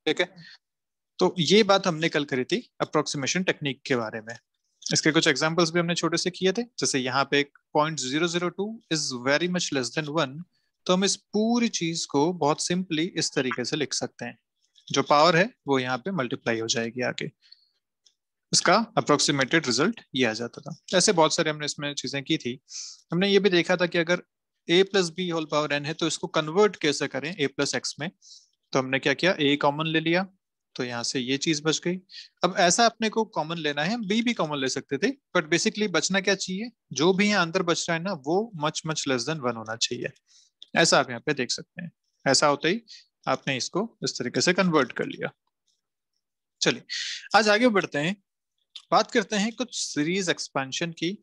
ठीक है। तो ये बात हमने कल करी थी अप्रोक्सीमेशन टेक्निक के बारे में। इसके कुछ एग्जांपल्स भी हमने छोटे से किए थे, जैसे यहाँ पे 0.002 is very much less than 1। तो हम इस पूरी चीज को बहुत सिंपली इस तरीके से लिख सकते हैं, जो पावर है वो यहाँ पे मल्टीप्लाई हो जाएगी आगे। इसका अप्रोक्सीमेटेड रिजल्ट ये आ जाता था। ऐसे बहुत सारे हमने इसमें चीजें की थी। हमने ये भी देखा था कि अगर a plus B whole power n है तो इसको कन्वर्ट कैसे करें a प्लस एक्स में। तो हमने क्या किया, a कॉमन ले लिया, तो यहाँ से ये चीज बच गई। अब ऐसा अपने को कॉमन लेना है, हम b भी कॉमन ले सकते थे, बट बेसिकली बचना क्या चाहिए, जो भी यहाँ अंदर बच रहा है ना वो मच मच लेस देन 1 होना चाहिए। ऐसा आप यहाँ पे देख सकते हैं। ऐसा होता ही आपने इसको इस तरीके से कन्वर्ट कर लिया। चलिए आज आगे बढ़ते हैं, बात करते हैं कुछ सीरीज एक्सपेंशन की।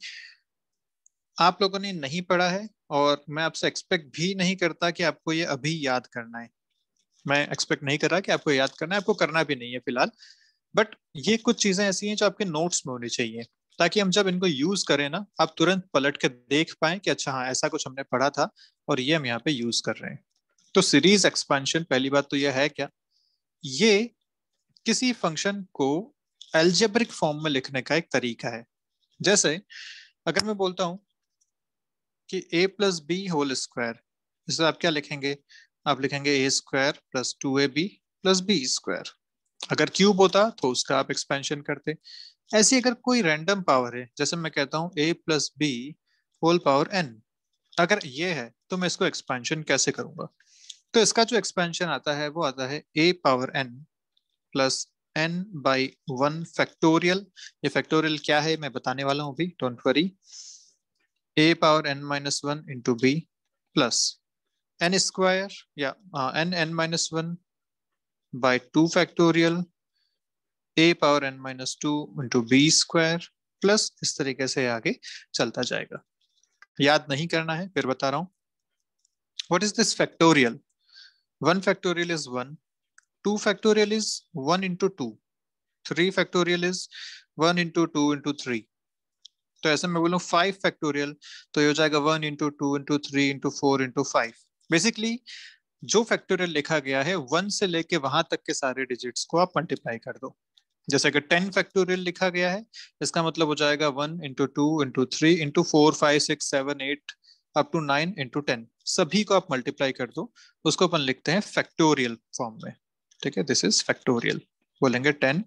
आप लोगों ने नहीं पढ़ा है और मैं आपसे एक्सपेक्ट भी नहीं करता कि आपको ये अभी याद करना है। मैं एक्सपेक्ट नहीं कर रहा कि आपको याद करना है, आपको करना भी नहीं है फिलहाल। बट ये कुछ चीजें ऐसी हैं जो आपके नोट्स में होनी चाहिए, ताकि हम जब इनको यूज करें ना, आप तुरंत पलट के देख पाए कि अच्छा हाँ ऐसा कुछ हमने पढ़ा था और ये हम यहाँ पे यूज कर रहे हैं। तो सीरीज एक्सपेंशन, पहली बात तो यह है क्या, ये किसी फंक्शन को एल्जेब्रिक फॉर्म में लिखने का एक तरीका है। जैसे अगर मैं बोलता हूं कि a plus B whole square, इसे आप क्या लिखेंगे, आप लिखेंगे A square plus 2ab plus B square. अगर क्यूब होता तो उसका आप एक्सपेंशन करते। ऐसी अगर कोई रैंडम पावर है, जैसे मैं कहता हूँ a plus B whole power n, अगर ये है तो मैं इसको एक्सपेंशन कैसे करूंगा। तो इसका जो एक्सपेंशन आता है वो आता है a power n plus n by 1 factorial. ये फैक्टोरियल क्या है मैं बताने वाला हूँ अभी, don't worry. a power n minus one into B plus n square या n minus one by 2 factorial a power n minus two into B square, plus इस तरीके से आगे चलता जाएगा। याद नहीं करना है, फिर बता रहा हूँ। What is this factorial, 1 factorial is 1, 2 factorial is 1 into 2, 3 factorial is 1 into 2 into 3। तो ऐसे मैं बोलूँ 5 फैक्टोरियल, तो ये हो जाएगा 1 into 2 into 3 into 4 into 5। Basically जो फैक्टोरियल लिखा गया है 1 से लेके वहां तक के सारे डिजिट्स को आप मल्टीप्लाई कर दो। जैसे कि 10 फैक्टोरियल लिखा गया है, इसका मतलब हो जाएगा 1 into 2 into 3 into 4 5 6 7 8 up to 9 into 10, सभी को आप मल्टीप्लाई कर दो। उसको अपन लिखते हैं फैक्टोरियल फॉर्म में। ठीक है, दिस इज फैक्टोरियल, बोलेंगे 10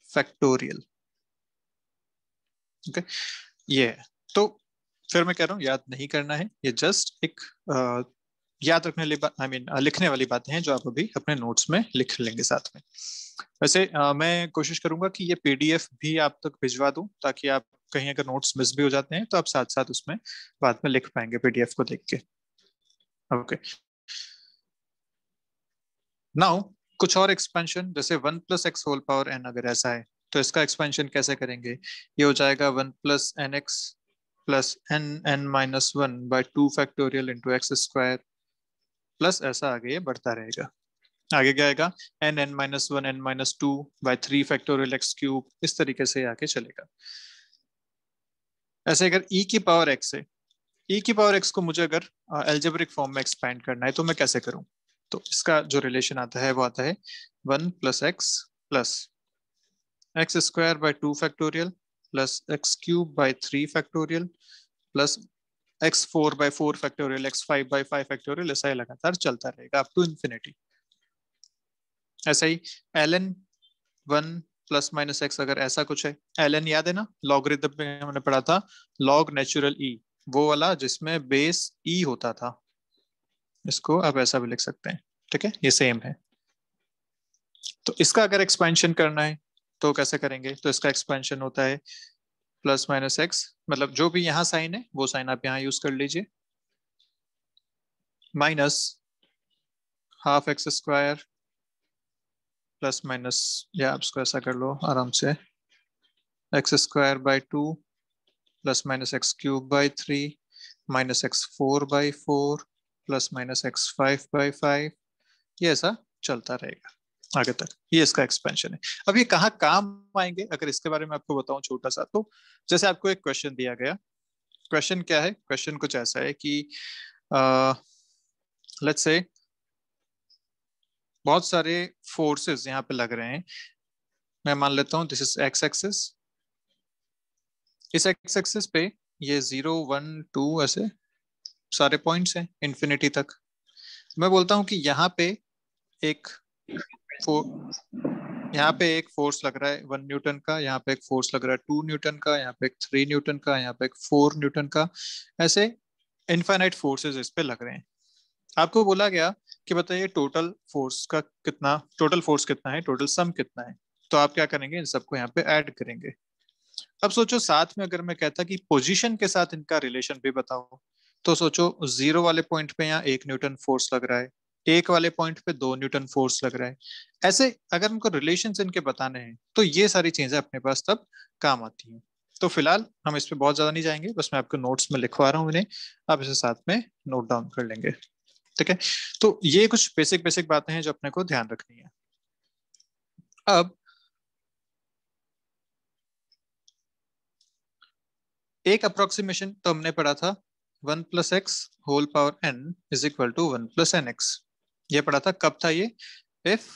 फैक्टोरियल। ओके, ये है। तो फिर मैं कह रहा हूँ याद नहीं करना है, ये जस्ट एक याद रखने वाली बात, आई मीन लिखने वाली बातें हैं जो आप अभी अपने नोट्स में लिख लेंगे साथ में। वैसे मैं कोशिश करूंगा कि ये पीडीएफ भी आप तक भिजवा दूं, ताकि आप कहीं अगर नोट्स मिस भी हो जाते हैं तो आप साथ साथ उसमें बाद में लिख पाएंगे पीडीएफ को देख के। ओके, नाउ कुछ और एक्सपेंशन, जैसे 1 plus X whole power N अगर ऐसा है तो इसका एक्सपेंशन कैसे करेंगे। ये हो जाएगा 1 plus N X plus N minus one by 2 factorial into X square, plus ऐसा आगे ये बढ़ता रहेगा। आगे क्या आएगा, N minus one n-2 by 3 factorial X cube, इस तरीके से आगे चलेगा। ऐसे अगर e की पावर x है, e की पावर x को मुझे अगर एल्जेब्रिक फॉर्म में एक्सपैंड करना है तो मैं कैसे करूं। तो इसका जो रिलेशन आता है वो आता है 1 plus x plus x square by 2 factorial plus x³ by 3 factorial plus x4 by 4 factorial x5 by 5 factorial, ऐसा ही लगातार चलता रहेगा अप टू इन्फिनिटी। ऐसा ही ln 1 प्लस माइनस एक्स, अगर ऐसा कुछ है, ln याद है ना, लॉगरिथम में हमने पढ़ा था, लॉग नेचुरल ई, वो वाला जिसमें बेस ई होता था, इसको आप ऐसा भी लिख सकते हैं। ठीक है, ये सेम है। तो इसका अगर एक्सपेंशन करना है तो कैसे करेंगे, तो इसका एक्सपेंशन होता है प्लस माइनस एक्स, मतलब जो भी यहाँ साइन है वो साइन आप यहाँ यूज कर लीजिए, minus half x square plus minus, या आप इसको ऐसा कर लो आराम से, x² by 2 plus minus x³ by 3 minus x4 by 4 plus minus x5 by 5, ये ऐसा चलता रहेगा आगे तक। ये इसका एक्सपेंशन है। अब ये कहाँ काम आएंगे अगर इसके बारे में आपको बताऊं छोटा सा, तो जैसे आपको एक क्वेश्चन दिया गया, क्वेश्चन क्या है, क्वेश्चन कुछ ऐसा है कि लेट्स से बहुत सारे फोर्सेस यहाँ पे लग रहे हैं। मैं मान लेता हूँ दिस इज एक्स एक्सिस। इस एक्स एक्सिस पे ये 0 1 2 ऐसे सारे पॉइंट्स हैं इन्फिनिटी तक। मैं बोलता हूँ कि एक यहाँ पे एक फोर्स लग रहा है 1 न्यूटन का, यहाँ पे एक फोर्स लग रहा है 2 न्यूटन का, यहाँ पे एक 3 न्यूटन का, यहाँ पे एक 4 न्यूटन का। ऐसे इनफाइनाइट फोर्सेस इस पे लग रहे हैं। आपको बोला गया कि बताइए टोटल फोर्स कितना है, टोटल सम कितना है। तो आप क्या करेंगे, इन सबको यहाँ पे ऐड करेंगे। अब सोचो साथ में अगर मैं कहता कि पोजीशन के साथ इनका रिलेशन भी बताओ, तो सोचो 0 वाले पॉइंट पे यहाँ 1 न्यूटन फोर्स लग रहा है, 1 वाले पॉइंट पे 2 न्यूटन फोर्स लग रहा है। ऐसे अगर उनको रिलेशंस इनके बताने हैं तो ये सारी चीजें अपने पास तब काम आती हैं। तो फिलहाल हम इस पे बहुत ज्यादा नहीं जाएंगे, बस मैं आपको नोट्स में लिखवा रहा हूँ इन्हें, आप इसे साथ में नोट डाउन कर लेंगे। ठीक है, तो ये कुछ बेसिक बेसिक बातें हैं जो अपने को ध्यान रखनी है। अब एक अप्रोक्सीमेशन तो हमने पढ़ा था, 1 + x whole power n = 1 + nx। ये पढ़ा था, कब था ये? If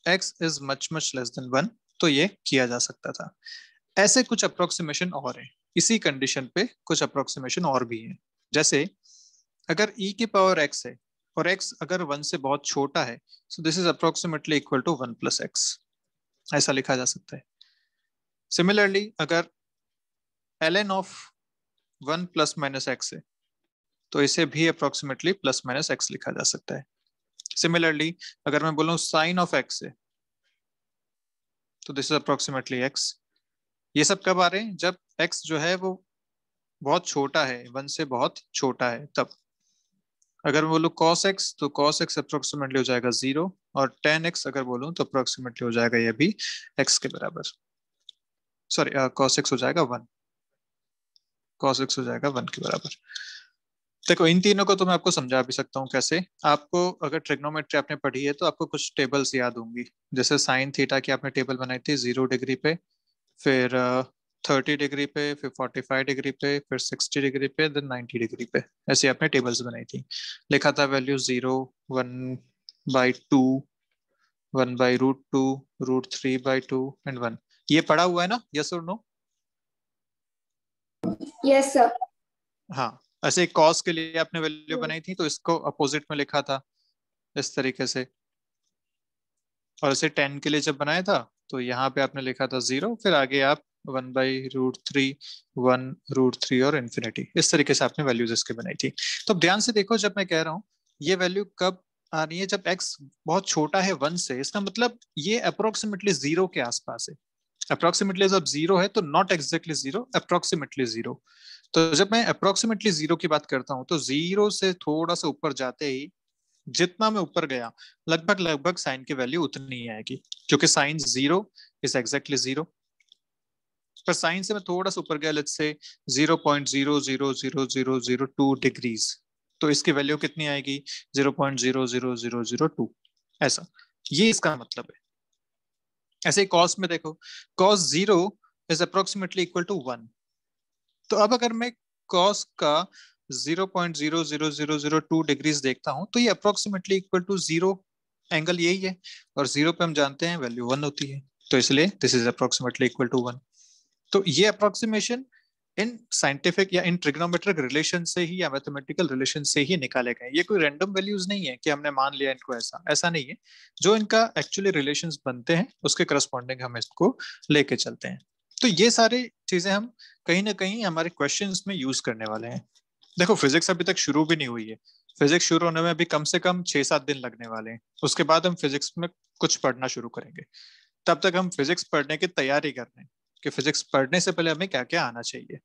x is much much less than 1, तो ये किया जा सकता था। ऐसे कुछ अप्रोक्सीमेशन और हैं, इसी कंडीशन पे कुछ अप्रोक्सीमेशन और भी हैं। जैसे अगर e की पावर x है और x अगर 1 से बहुत छोटा है, so this is approximately equal to 1 + x, ऐसा लिखा जा सकता है। सिमिलरली अगर ln ऑफ 1 ± x है, तो इसे भी अप्रोक्सीमेटली +-x लिखा जा सकता है। सिमिलरली अगर मैं बोलूं साइन ऑफ x है, तो दिस इज अप्रोक्सीमेटली x। ये सब कब आ रहे हैं? जब x जो है वो बहुत छोटा है, 1 से बहुत छोटा है तब। अगर मैं बोलूं cos x, तो cos x अप्रोक्सीमेटली हो जाएगा 0, और tan x अगर बोलूं तो अप्रोक्सीमेटली हो जाएगा ये भी x के बराबर। सॉरी, cos x हो जाएगा 1, cos x हो जाएगा 1 के बराबर। देखो इन तीनों को तो मैं आपको समझा भी सकता हूँ कैसे। आपको अगर ट्रिग्नोमेट्री आपने पढ़ी है तो आपको कुछ टेबल्स याद होंगी। जैसे साइन थीटा की आपने टेबल बनाई थी 0 डिग्री पे, फिर 30 डिग्री पे, फिर 45 डिग्री पे, फिर 60 डिग्री पे, देन 90 डिग्री पे। ऐसे आपने टेबल्स बनाई थी। लिखा था वैल्यू 0, 1/2, 1/√2, √3/2 एंड 1। ये पढ़ा हुआ है ना, यस और नो? Yes sir. हाँ, ऐसे कॉस के लिए आपने वैल्यू बनाई थी तो इसको अपोजिट में लिखा था इस तरीके से। और इसे 10 के लिए जब बनाया था तो यहाँ पे आपने लिखा था 0, फिर आगे आप 1/√3, 1√3 और इन्फिनिटी, इस तरीके से आपने वैल्यूज इसके बनाई थी। तो अब ध्यान से देखो, जब मैं कह रहा हूँ ये वैल्यू कब आ रही है, जब x बहुत छोटा है 1 से, इसका मतलब ये अप्रोक्सीमेटली 0 के आसपास है। अप्रोक्सीमेटली जब 0 है तो नॉट एग्जैक्टली 0, अप्रोक्सीमेटली 0। तो जब मैं अप्रोक्सीमेटली 0 की बात करता हूँ तो 0 से थोड़ा सा ऊपर जाते ही, जितना मैं ऊपर गया, लगभग लगभग साइन की वैल्यू उतनी ही आएगी, क्योंकि साइन 0 इज एग्जैक्टली 0। पर साइन से मैं थोड़ा सा ऊपर गया, लेट्स से 0.000002 डिग्रीज, तो इसकी वैल्यू कितनी आएगी? 0.00002। ऐसा, ये इसका मतलब है। ऐसे ही कॉस में देखो, cos 0 is approximately equal to 1। तो अब अगर मैं कॉस का 0.00002 डिग्रीज देखता हूं तो ये अप्रोक्सीमेटली इक्वल टू 0 एंगल यही है, और 0 पे हम जानते हैं वैल्यू 1 होती है, तो इसलिए this is approximately equal to 1। तो ये अप्रोक्सीमेशन इन साइंटिफिक या इन ट्रिग्नोमेट्रिक रिलेशन से ही या मैथमेटिकल रिलेशन से ही निकाले गए। ये कोई रैंडम वैल्यूज नहीं है कि हमने मान लिया इनको, ऐसा ऐसा नहीं है। जो इनका एक्चुअली रिलेशंस बनते हैं उसके करस्पॉन्डिंग हम इसको लेके चलते हैं। तो ये सारी चीजें हम कहीं ना कहीं हमारे क्वेश्चंस में यूज करने वाले हैं। देखो फिजिक्स अभी तक शुरू भी नहीं हुई है, फिजिक्स शुरू होने में अभी कम से कम 6-7 दिन लगने वाले हैं। उसके बाद हम फिजिक्स में कुछ पढ़ना शुरू करेंगे। तब तक हम फिजिक्स पढ़ने की तैयारी कर रहे हैं कि फिजिक्स पढ़ने से पहले हमें क्या क्या आना चाहिए।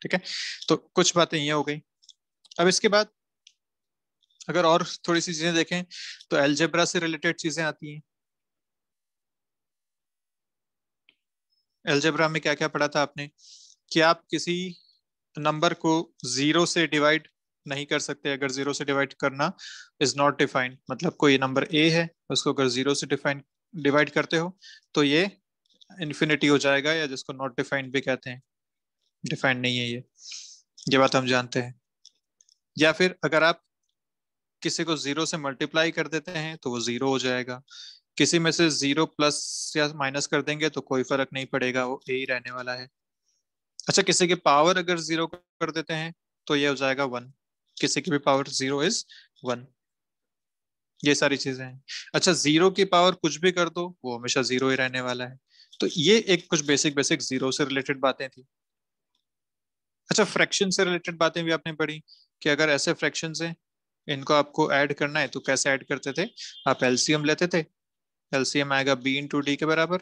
ठीक है, तो कुछ बातें ये हो गई। अब इसके बाद अगर और थोड़ी सी चीजें देखें तो एलजेब्रा से रिलेटेड चीजें आती हैं। एलजेब्रा में क्या क्या पढ़ा था आपने? कि आप किसी नंबर को 0 से डिवाइड नहीं कर सकते। अगर 0 से डिवाइड करना इज नॉट डिफाइंड, मतलब कोई नंबर ए है, उसको अगर 0 से डिवाइड करते हो तो ये इन्फिनिटी हो जाएगा, या जिसको नॉट डिफाइंड भी कहते हैं, डिफाइंड नहीं है ये बात हम जानते हैं। या फिर अगर आप किसी को 0 से मल्टीप्लाई कर देते हैं तो वो 0 हो जाएगा, किसी में से 0 प्लस या माइनस कर देंगे तो कोई फर्क नहीं पड़ेगा, वो ए ही रहने वाला है। अच्छा, किसी की पावर अगर 0 कर देते हैं तो ये हो जाएगा 1, किसी की भी पावर 0 इज 1। ये सारी चीजें हैं। अच्छा, 0 की पावर कुछ भी कर दो वो हमेशा 0 ही रहने वाला है। तो ये एक कुछ बेसिक बेसिक जीरो से रिलेटेड बातें थी। अच्छा, फ्रैक्शन से रिलेटेड बातें भी आपने पढ़ी कि अगर ऐसे फ्रैक्शंस हैं, इनको आपको ऐड करना है तो कैसे ऐड करते थे? आप एलसीएम लेते थे, एलसीएम आएगा बी इंटू डी के बराबर,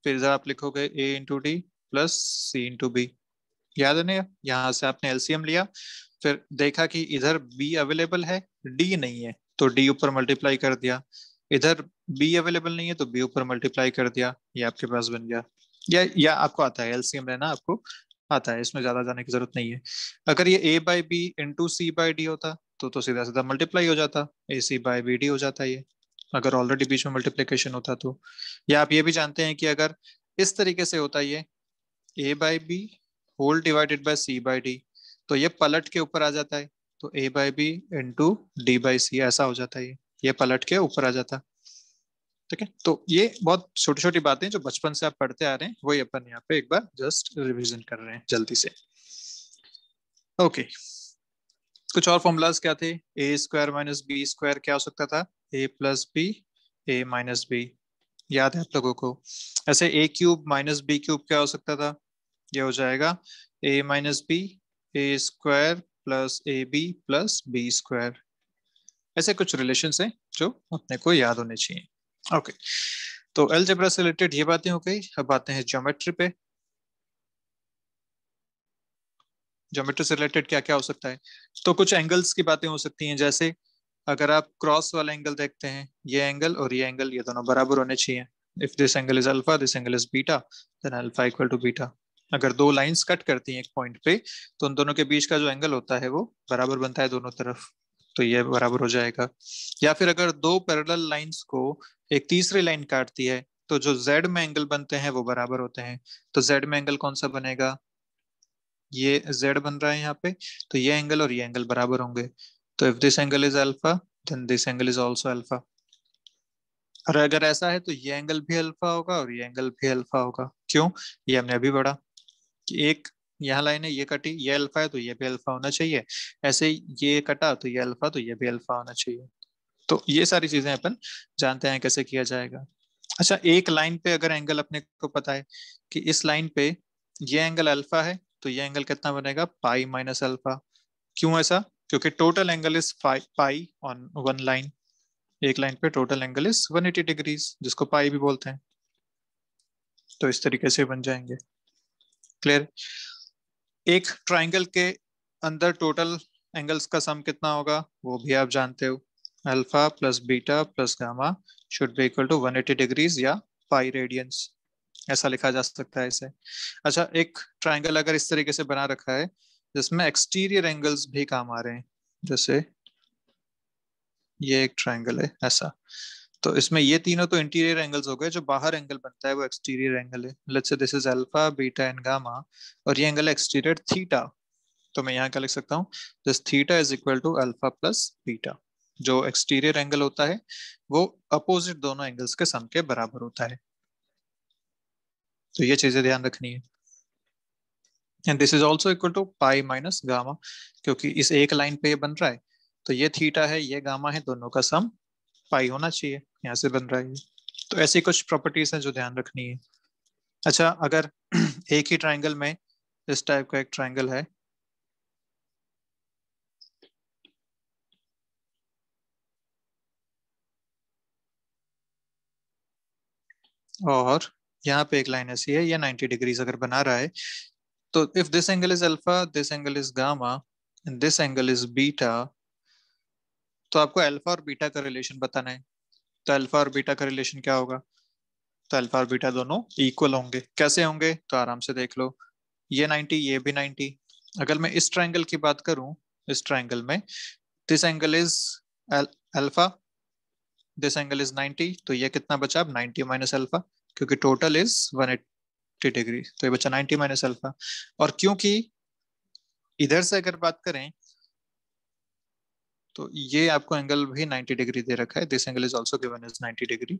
फिर इधर आप लिखोगे ए इंटू डी प्लस सी इंटू बी। याद है ना? यहाँ से आपने एलसीएम लिया, फिर देखा कि इधर बी अवेलेबल है, डी नहीं है, तो डी ऊपर मल्टीप्लाई कर दिया। इधर बी अवेलेबल नहीं है तो बी ऊपर मल्टीप्लाई कर दिया, ये आपके पास बन गया। या आपको आता है एलसीएम लेना, आपको आता है, इसमें ज्यादा जाने की जरूरत नहीं है। अगर ये A by B into C by D होता तो सीधा सीधा मल्टीप्लाई हो जाता, A C by B D हो जाता ये, अगर ऑलरेडी बीच में मल्टीप्लिकेशन होता तो। या आप ये भी जानते हैं कि अगर इस तरीके से होता ये A by B whole divided by C by D, तो ये पलट के ऊपर आ जाता है, तो A by B into D by C ऐसा हो जाता है, ये पलट के ऊपर आ जाता। ठीक है, तो ये बहुत छोटी छोटी बातें जो बचपन से आप पढ़ते आ रहे हैं वही अपन यहाँ पे एक बार जस्ट रिवीजन कर रहे हैं जल्दी से। ओके, कुछ और फॉर्मूलाज क्या थे? A square minus B square क्या हो सकता था? A plus B, A minus B, याद है आप लोगों को? ऐसे A cube minus B cube क्या हो सकता था? ये हो जाएगा A minus B, A square plus A B plus B square. ऐसे कुछ रिलेशन है जो अपने को याद होने चाहिए। ओके, तो अलजेब्रा से रिलेटेड ये बातें हो गई। अब आते हैं ज्योमेट्री पे। ज्योमेट्री से रिलेटेड क्या क्या हो सकता है? तो कुछ एंगल्स की बातें हो सकती हैं, जैसे अगर आप क्रॉस वाला एंगल देखते हैं, ये एंगल और ये एंगल, ये दोनों बराबर होने चाहिए। If this angle is alpha, this angle is beta, then alpha equal to beta. अगर दो लाइंस कट करती हैं एक पॉइंट पे, तो उन दोनों के बीच का जो एंगल होता है वो बराबर बनता है दोनों तरफ, तो ये बराबर हो जाएगा। या फिर अगर दो पैरेलल लाइंस को एक तीसरी लाइन काटती है, तो जो जेड में एंगल बनते हैं वो बराबर होते हैं। तो जेड में एंगल कौन सा बनेगा? ये z बन रहा है यहाँ पे, तो ये एंगल और ये एंगल बराबर होंगे। तो if this angle is alpha, then this angle is also alpha. और अगर ऐसा है तो ये एंगल भी अल्फा होगा और ये एंगल भी अल्फा होगा। क्यों? ये हमने अभी पढ़ा कि एक यहाँ लाइन है, ये कटी, ये अल्फा है तो ये भी अल्फा होना चाहिए। ऐसे ही ये कटा तो ये अल्फा, तो ये भी अल्फा होना चाहिए। तो ये सारी चीजें अपन जानते हैं कैसे किया जाएगा। अच्छा, एक लाइन पे अगर एंगल अपने को पता है कि इस लाइन पे ये एंगल अल्फा है, तो ये एंगल कितना बनेगा? Pi minus alpha. क्यों ऐसा? क्योंकि total angle is pi on one line. एक लाइन पे टोटल एंगल इज 180 डिग्रीज, जिसको पाई भी बोलते हैं। तो इस तरीके से बन जाएंगे। क्लियर? एक ट्राइंगल के अंदर टोटल एंगल्स का सम कितना होगा वो भी आप जानते हो। Alpha plus beta plus gamma should be equal to 180 degrees या पाई रेडियंस, ऐसा लिखा जा सकता है इसे। अच्छा, एक ट्राइंगल अगर इस तरीके से बना रखा है जिसमें एक्सटीरियर एंगल्स भी काम आ रहे हैं, जैसे ये एक ट्राइंगल है ऐसा, तो इसमें ये तीनों तो इंटीरियर एंगल्स हो गए, जो बाहर एंगल बनता है वो एक्सटीरियर एंगल है। Let's say this is alpha beta and gamma, और ये एंगल एक्सटीरियर थीटा। तो मैं यहाँ क्या लिख सकता हूँ? This theta is equal to alpha plus beta. जो एक्सटीरियर एंगल होता है वो अपोजिट दोनों एंगल्स के सम के बराबर होता है। तो ये चीजें ध्यान रखनी है। And this is also equal to pi minus gamma, क्योंकि इस एक लाइन पे ये बन रहा है, तो ये थीटा है ये गामा है, दोनों का सम पाई होना चाहिए, यहाँ से बन रहा है ये। तो ऐसी कुछ प्रॉपर्टीज हैं जो ध्यान रखनी है। अच्छा, अगर एक ही ट्राइंगल में इस टाइप का एक ट्राइंगल है, और यहाँ पे एक लाइन ऐसी है, ये 90 डिग्रीज अगर बना रहा है, तो if this angle is alpha, this angle is gamma and this angle is beta, तो आपको अल्फा और बीटा का रिलेशन बताना है। तो अल्फा और बीटा का रिलेशन क्या होगा? तो अल्फा और बीटा दोनों इक्वल होंगे। कैसे होंगे? तो आराम से देख लो, ये 90 ये भी 90। अगर मैं इस ट्राइंगल की बात करूं, इस ट्राइंगल में this angle is alpha, this angle is 90, तो ये कितना बचा? अब 90 माइनस अल्फा, क्योंकि टोटल इज 180 डिग्री, तो ये बचा 90 माइनस अल्फा। और क्योंकि इधर से अगर बात करें तो ये आपको एंगल भी 90 डिग्री दे रखा है, this angle is also given as 90 degree.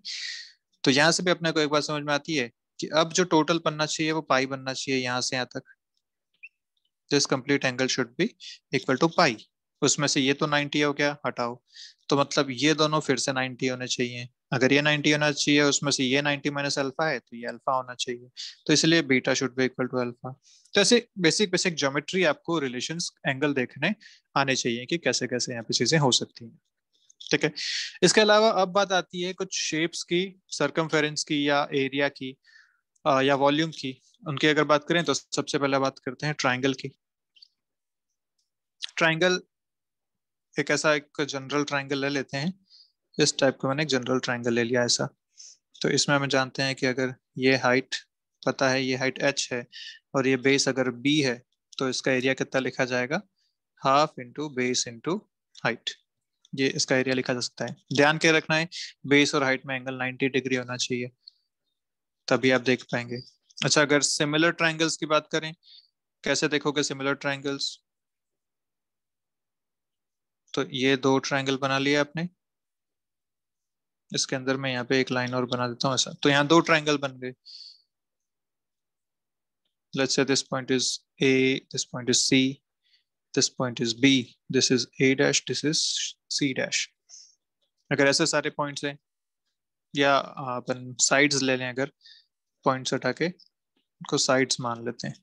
तो यहाँ से भी अपने को एक बात समझ में आती है कि अब जो टोटल बनना चाहिए वो पाई बनना चाहिए यहाँ से यहाँ तक। This complete angle should be equal to pi. उसमें से ये तो 90 हो गया, हटाओ, तो मतलब ये दोनों फिर से 90 होने चाहिए। अगर ये 90 होना चाहिए, उसमें से ये 90 माइनस अल्फा है, तो ये अल्फा होना चाहिए। तो इसलिए beta should be equal to alpha. तो ऐसे बेसिक बेसिक ज्योमेट्री आपको रिलेशंस एंगल देखने आने चाहिए कि कैसे कैसे यहाँ पे चीजें हो सकती हैं। ठीक है। इसके अलावा अब बात आती है कुछ शेप्स की, सरकमफेरेंस की या एरिया की या वॉल्यूम की। उनकी अगर बात करें तो सबसे पहले बात करते हैं ट्राइंगल की। ट्राइंगल एक ऐसा एक जनरल ट्राइंगल ले लेते हैं। इस टाइप का मैंने एक जनरल ट्राइंगल ले लिया ऐसा। तो इसमें हम जानते हैं कि अगर ये हाइट पता है, ये हाइट h है, और ये बेस अगर b है, तो इसका एरिया कितना लिखा जाएगा, half into base into height. ये इसका एरिया लिखा जा सकता है। ध्यान के रखना है बेस और हाइट में एंगल 90 डिग्री होना चाहिए, तभी आप देख पाएंगे। अच्छा, अगर सिमिलर ट्राइंगल्स की बात करें, कैसे देखोगे सिमिलर ट्राइंगल्स? तो ये दो ट्राइंगल बना लिया आपने, इसके अंदर मैं यहाँ पे एक लाइन और बना देता हूँ ऐसा, तो यहाँ दो ट्राइंगल बन गए। Let's say this point is a, this point is c, this point is b, this is a dash, this is c dash. अगर ऐसे सारे पॉइंट्स हैं, या अपन साइड्स ले लें, अगर पॉइंट्स हटा के को साइड्स मान लेते हैं,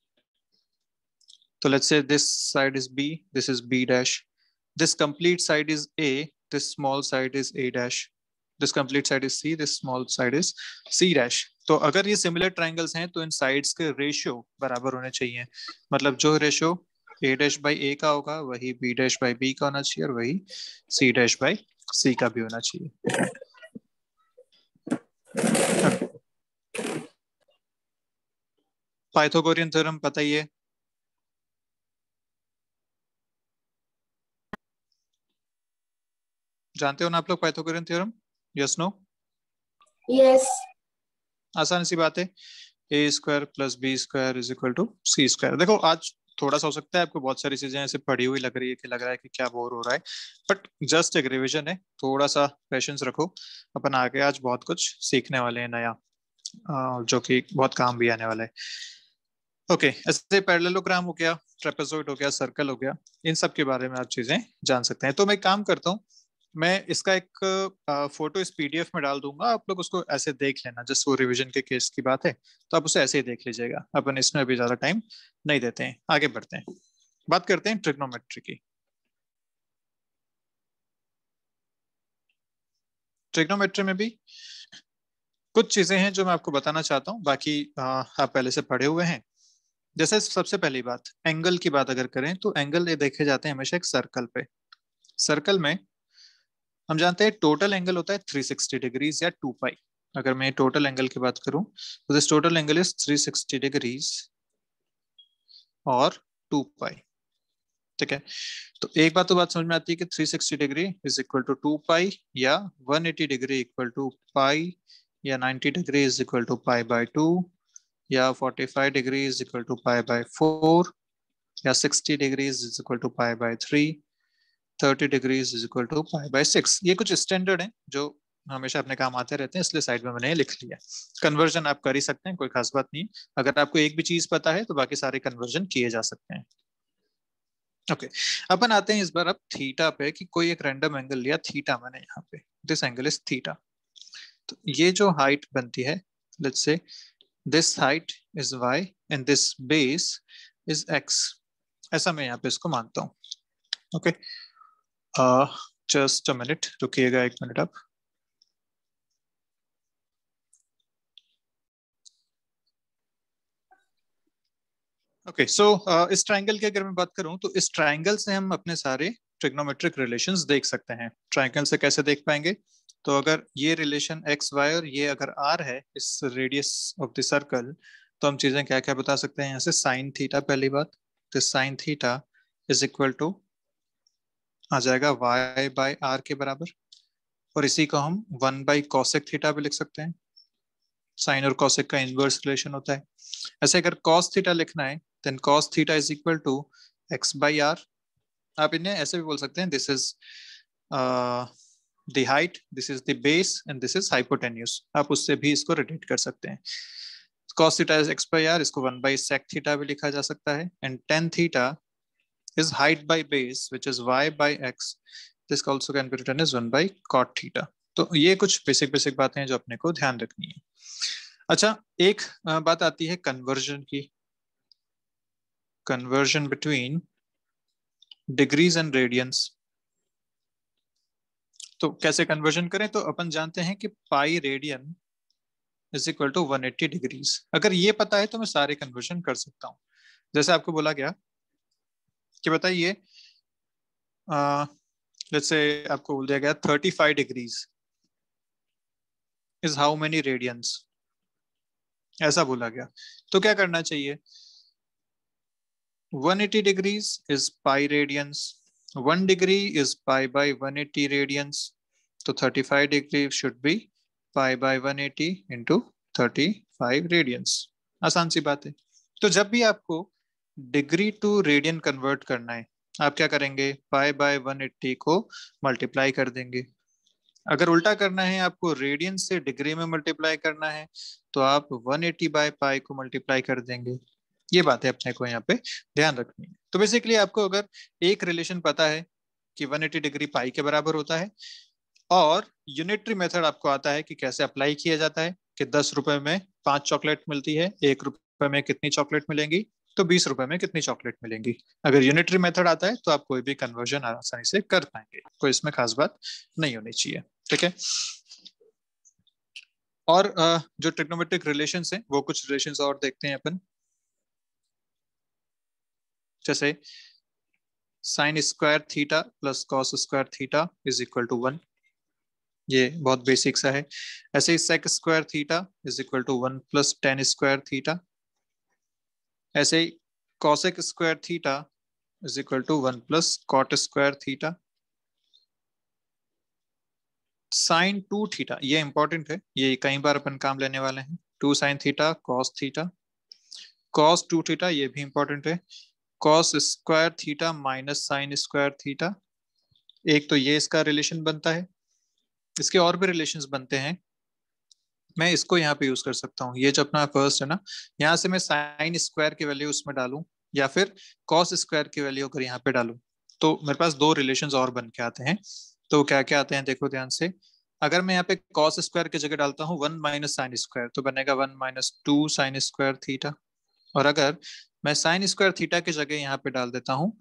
तो let's say this side is b, this is b dash, this complete side is a, this small side is a dash, this complete side is c, this small side is c dash। तो अगर ये similar triangles हैं तो इन sides के ratio बराबर होने चाहिए। मतलब जो ratio a dash by a का होगा वही b डैश बाई b का होना चाहिए, और वही c डैश बाई c का भी होना चाहिए। पाइथागोरियन थ्योरम पता ही है। जानते हो ना आप लोग Pythagorean theorem? Yes no? Yes. आसान सी बात है, A square plus B square is equal to C square. देखो आज थोड़ा सा हो सकता है आपको बहुत सारी चीजें ऐसे पढ़ी हुई लग रही है कि लग रहा है कि क्या बोर हो रहा है, बट जस्ट एक रिवीजन है, थोड़ा सा पेशेंस रखो। अपन आगे आज बहुत कुछ सीखने वाले हैं नया, जो कि बहुत काम भी आने वाला है। ओके, ऐसे पैरेललोग्राम हो गया, ट्रेपेजॉइड हो गया, सर्कल हो गया, इन सब के बारे में आप चीजें जान सकते हैं। तो मैं एक काम करता हूँ, मैं इसका एक फोटो इस पीडीएफ में डाल दूंगा, आप लोग उसको ऐसे देख लेना, जस्ट वो रिवीजन के केस की बात है, तो आप उसे ऐसे ही देख लीजिएगा। अपन इसमें अभी ज्यादा टाइम नहीं देते हैं, आगे बढ़ते हैं, बात करते हैं ट्रिग्नोमेट्री की। ट्रिग्नोमेट्री में भी कुछ चीजें हैं जो मैं आपको बताना चाहता हूँ, बाकी आप पहले से पढ़े हुए हैं। जैसे सबसे पहली बात, एंगल की बात अगर करें तो एंगल ये देखे जाते हैं हमेशा एक सर्कल पे। सर्कल में हम जानते हैं टोटल एंगल होता है 360 डिग्रीज या 2 पाई। अगर मैं टोटल एंगल की बात करूं तो this total angle is 360 degrees और 2 पाई। ठीक है, तो एक बात तो बात समझ में आती है कि 360 degree is equal to 2 pi, या 180 डिग्री इक्वल टू पाई, या 90 degree is equal to pi by 2, या 45 degree is equal to pi by 4, या 60 degree is equal to pi by 3, 30 degrees is equal to pi by 6। ये कुछ standard है जो हमेशा अपने काम आते रहते हैं, इसलिए साइड में मैंने लिख लिया। कन्वर्जन आप कर ही सकते हैं, कोई खास बात नहीं। अगर आपको एक भी चीज पता है तो बाकी सारे कन्वर्जन किए जा सकते हैं। ओके, अपन आते हैं इस बार अब थीटा पे, कि कोई एक रैंडम एंगल लिया थीटा मैंने यहाँ पे, दिस एंगल इज थीटा। तो ये जो हाइट बनती है, let's say this height is y and this base is x, ऐसा मैं यहाँ पे इसको मानता हूँ। ओके, जस्ट अ मिनट रुकिएगा, एक मिनट आप। ओके, सो इस ट्राइंगल की अगर मैं बात करूं तो इस ट्राइंगल से हम अपने सारे ट्रिग्नोमेट्रिक रिलेशंस देख सकते हैं। ट्राइंगल से कैसे देख पाएंगे? तो अगर ये रिलेशन एक्स वाई और ये अगर आर है इस रेडियस ऑफ द सर्कल, तो हम चीजें क्या क्या बता सकते हैं यहाँ से। साइन थीटा, पहली बात, तो sine theta is equal to आ जाएगा वाई बाय आर के बराबर, और इसी को हम 1 बाई कॉसेक थीटा भी लिख सकते हैं। साइन और कॉसेक का इनवर्स रिलेशन होता है। ऐसे अगर कॉस थीटा लिखना है, then cos theta is equal to X by R. आप इन्हें ऐसे भी बोल सकते हैं, this is the height, this is the base and this is hypotenuse, आप उससे भी इसको रिलेट कर सकते हैं। cos theta is x by R, इसको 1 बाई sec थीटा भी लिखा जा सकता है, and tan theta is height by base which is y by x, this also can be written as 1 by cot theta। तो ये कुछ बेसिक बातें हैं जो अपने को ध्यान रखनी है। अच्छा, एक बात आती है कन्वर्जन की, conversion between degrees and radians. तो कैसे कन्वर्जन करें, तो अपन जानते हैं कि pi radian is equal to 180 degrees. अगर ये पता है तो मैं सारे कन्वर्जन कर सकता हूँ। जैसे आपको बोला गया कि बताइए, लेट्स से आपको बोल दिया गया 35 degrees is how many radians, ऐसा बोला गया। तो क्या करना चाहिए, 180 degrees is pi radians, 1 degree is pi by 180 radians, तो 35 degree should be pi by 180 into 35 radians। आसान सी बात है। तो जब भी आपको डिग्री टू रेडियन कन्वर्ट करना है, आप क्या करेंगे, पाई बाय 180 को मल्टीप्लाई कर देंगे। अगर उल्टा करना है, आपको रेडियन से डिग्री में मल्टीप्लाई करना है, तो आप 180 बाय पाई को मल्टीप्लाई कर देंगे। ये बात है अपने को यहाँ पे ध्यान रखनी है। तो बेसिकली आपको अगर एक रिलेशन पता है कि 180 डिग्री पाई के बराबर होता है, और यूनिटरी मेथड आपको आता है कि कैसे अप्लाई किया जाता है, कि 10 रुपए में 5 चॉकलेट मिलती है, 1 रुपए में कितनी चॉकलेट मिलेंगी, तो 20 रुपए में कितनी चॉकलेट मिलेंगी। अगर यूनिटरी मेथड आता है तो आप कोई भी कन्वर्जन आसानी से कर पाएंगे, कोई इसमें खास बात नहीं होनी चाहिए। ठीक है। और जो ट्रिग्नोमेट्रिक रिलेशंस हैं वो कुछ रिलेशंस और देखते हैं अपन। जैसे sine square theta plus cos square theta is equal to 1, ये बहुत बेसिक सा है। ऐसे ही sec square theta is equal to 1 plus tan square theta. ऐसे ही cosec square theta is equal to 1 plus cot square theta. Sine 2 theta, ये important है, ये कई बार अपन काम लेने वाले हैं। 2 sine theta cos theta, cos 2 theta, ये भी इंपॉर्टेंट है। Cos square theta minus sign square theta, एक तो ये इसका रिलेशन बनता है। इसके और भी रिलेशंस बनते हैं, मैं इसको यहाँ पे यूज कर सकता हूँ। ये जो अपना फर्स्ट है ना, यहाँ से मैं साइन स्क्वायर की वैल्यू उसमें डालूं, या फिर कॉस स्क्वायर की वैल्यू अगर यहाँ पे डालूं, तो मेरे पास दो रिलेशंस और बन के आते हैं। तो क्या क्या आते हैं देखो ध्यान से। अगर मैं यहाँ पे कॉस स्क्वायर की जगह डालता हूँ 1 माइनस साइन स्क्वायर, तो बनेगा 1 माइनस 2 साइन स्क्वायर थीटा। और अगर मैं साइन स्क्वायर थीटा की जगह यहाँ पे डाल देता हूँ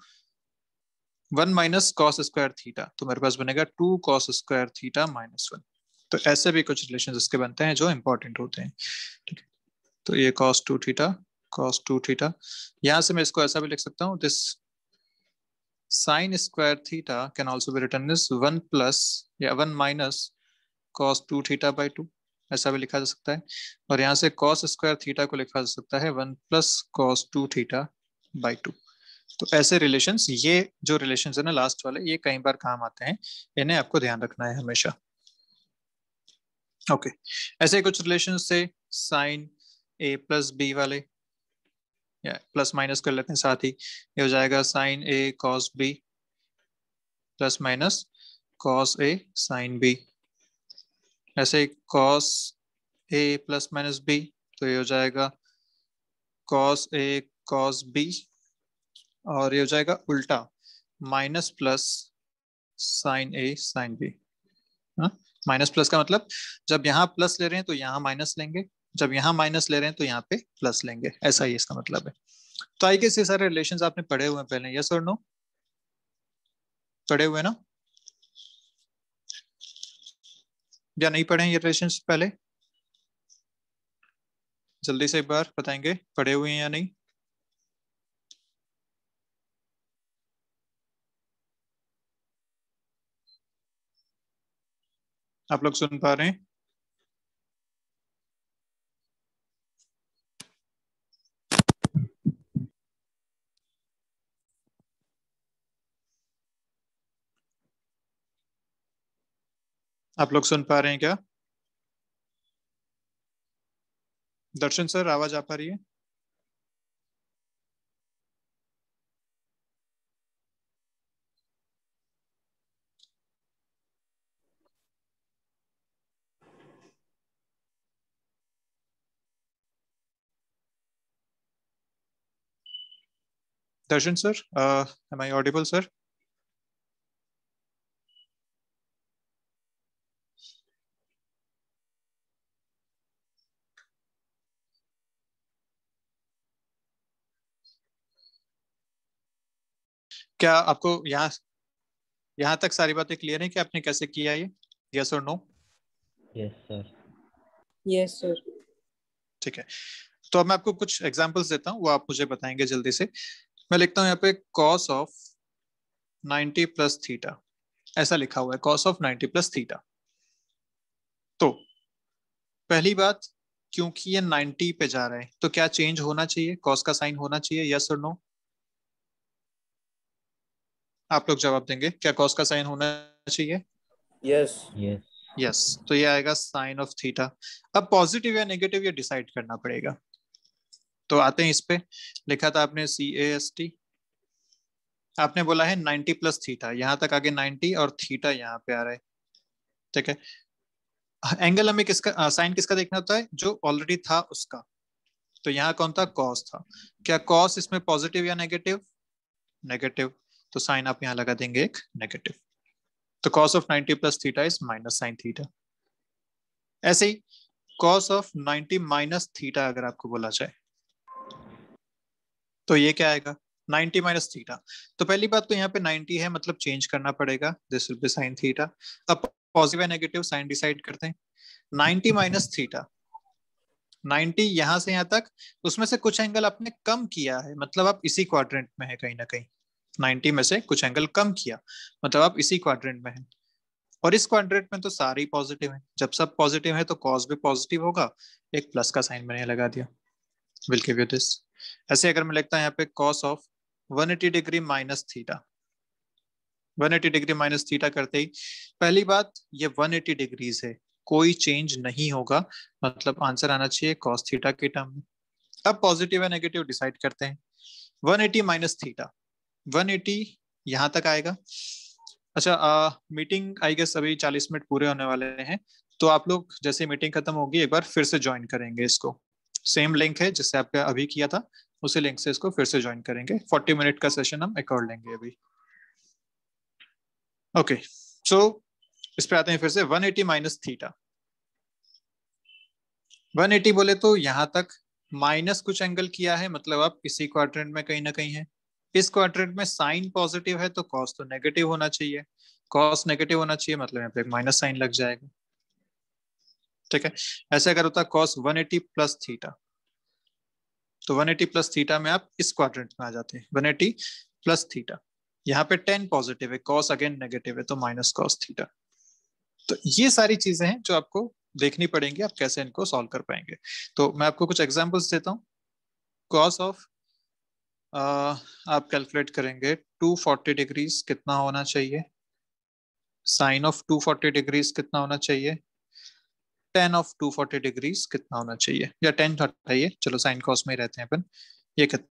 1 माइनस कॉस स्क्वायर थीटा, तो मेरे पास बनेगा 2 कॉस स्क्वायर थीटा माइनस 1। तो ऐसे भी कुछ रिलेशन इसके बनते हैं जो इंपॉर्टेंट होते हैं। ठीक है। तो ये कॉस टू थीटा, यहां से मैं इसको ऐसा भी लिख सकता हूँ, this sine square theta can also be written is 1 plus या 1 माइनस कॉस 2 थीटा बाई 2, ऐसा भी लिखा जा सकता है। और यहाँ से कॉस स्क्वायर थीटा को लिखा जा सकता है 1 प्लस कॉस 2 थीटा बाई 2। तो ऐसे रिलेशंस, ये जो रिलेशंस है ना लास्ट वाले, ये कई बार काम आते हैं, इन्हें आपको ध्यान रखना है हमेशा। ओके। ऐसे कुछ रिलेशन से साइन ए प्लस बी वाले, या प्लस माइनस कर लेते हैं साथ ही, ये हो जाएगा sine A cos B plus minus cos A sine B. ऐसे cos A plus minus B, तो ये हो जाएगा कॉस ए कॉस बी, और ये हो जाएगा उल्टा माइनस प्लस साइन ए साइन बी। माइनस प्लस का मतलब जब यहाँ प्लस ले रहे हैं तो यहाँ माइनस लेंगे, जब यहाँ माइनस ले रहे हैं तो यहाँ पे प्लस लेंगे, ऐसा ही इसका मतलब है। तो आई गेस ये सारे रिलेशंस आपने पढ़े हुए हैं पहले, यस और नो, पढ़े हुए ना, या नहीं पढ़े हैं ये रिलेशंस पहले? जल्दी से एक बार बताएंगे पढ़े हुए हैं या नहीं। आप लोग सुन पा रहे हैं? आप लोग सुन पा रहे हैं क्या? दर्शन सर, आवाज आ पा रही है? Darshan sir, am I audible sir? क्या आपको यहाँ तक सारी बातें क्लियर है कि आपने कैसे किया ये? यस और no? Yes sir. Yes, sir. ठीक है, तो अब मैं आपको कुछ एग्जांपल्स देता हूँ, वो आप मुझे बताएंगे जल्दी से। मैं लिखता हूँ यहाँ पे cos ऑफ 90 प्लस थीटा, ऐसा लिखा हुआ है cos ऑफ 90 प्लस थीटा। तो पहली बात, क्योंकि ये 90 पे जा रहा है तो क्या चेंज होना चाहिए, cos का साइन होना चाहिए, यस और नो? आप लोग जवाब देंगे, क्या cos का साइन होना चाहिए? Yes. यस। यस, तो ये आएगा साइन ऑफ थीटा। अब पॉजिटिव या नेगेटिव ये डिसाइड करना पड़ेगा। तो आते हैं इस पे, लिखा था आपने CAST, आपने बोला है 90 प्लस थीटा, यहां तक आगे 90 और थीटा यहाँ पे आ रहा है। ठीक है, एंगल हमें किसका, साइन किसका देखना होता है, जो ऑलरेडी था उसका। तो यहाँ कौन था, कॉस था। क्या कॉस इसमें पॉजिटिव या नेगेटिव? नेगेटिव, तो साइन आप यहाँ लगा देंगे एक नेगेटिव। तो cos of 90 plus theta is minus sine theta. ऐसे ही cos ऑफ 90 माइनस थीटा अगर आपको बोला जाए तो ये क्या आएगा, 90 माइनस थीटा। तो पहली बात तो यहाँ पे 90 है, मतलब चेंज करना पड़ेगा, this will be sine theta. अब पॉजिटिव या नेगेटिव साइन डिसाइड करते हैं। 90 माइनस थीटा, 90 यहां से यहां तक, उसमें से कुछ एंगल आपने कम किया है, मतलब आप इसी क्वाड्रेंट में है कहीं ना कहीं। 90 में से कुछ एंगल कम किया, मतलब आप इसी क्वाड्रेंट में है। और इस क्वाड्रेंट में तो सारे ही पॉजिटिव है, जब सब पॉजिटिव है तो कॉस भी पॉजिटिव होगा। एक प्लस का साइन मैंने लगा दिया, विल गिव यू दिस। ऐसे अगर मैं लिखता हूं यहाँ पे cos of 180 degree minus theta, 180 degree minus theta करते ही पहली बात ये 180 डिग्रीज है, कोई चेंज नहीं होगा, मतलब आंसर आना चाहिए cos थीटा के टर्म में। अब पॉजिटिव या नेगेटिव डिसाइड करते हैं। 180 माइनस थीटा, 180 यहां तक आएगा। अच्छा, मीटिंग आई गेस अभी 40 मिनट पूरे होने वाले हैं, तो आप लोग जैसे मीटिंग खत्म होगी एक बार फिर से ज्वाइन करेंगे इसको। सेम लिंक है जिससे आपने अभी किया था, उसी लिंक से इसको फिर से ज्वाइन करेंगे। 40 मिनट का सेशन हम एक और लेंगे अभी। ओके, सो इस पे आते हैं फिर से। 180 माइनस थीटा, 180 बोले तो यहां तक माइनस कुछ एंगल किया है, मतलब आप इसी क्वाड्रेंट में कहीं ना कहीं है। इस क्वाड्रेंट में साइन पॉजिटिव है तो कॉस तो नेगेटिव होना चाहिए, कॉस नेगेटिव होना चाहिए, मतलब यहाँ पे एक माइनस साइन लग जाएगा। ठीक है, ऐसे अगर होता cos 180 प्लस थीटा, तो 180 प्लस थीटा में आप इस क्वाड्रेंट में आ जाते हैं। 180 प्लस थीटा, यहाँ पे 10 पॉजिटिव है, cos अगेन नेगेटिव है, तो माइनस cos थीटा। तो ये सारी चीजें हैं जो आपको देखनी पड़ेंगी, आप कैसे इनको सॉल्व कर पाएंगे। तो मैं आपको कुछ एग्जांपल्स देता हूँ। cos ऑफ आप कैलकुलेट करेंगे 240 डिग्रीज कितना होना चाहिए, साइन ऑफ 240 डिग्रीज कितना होना चाहिए, tan ऑफ 240 डिग्रीज कितना होना चाहिए, या 10 हटाइए, चलो साइन कॉस में ही रहते हैं अपन, ये कितना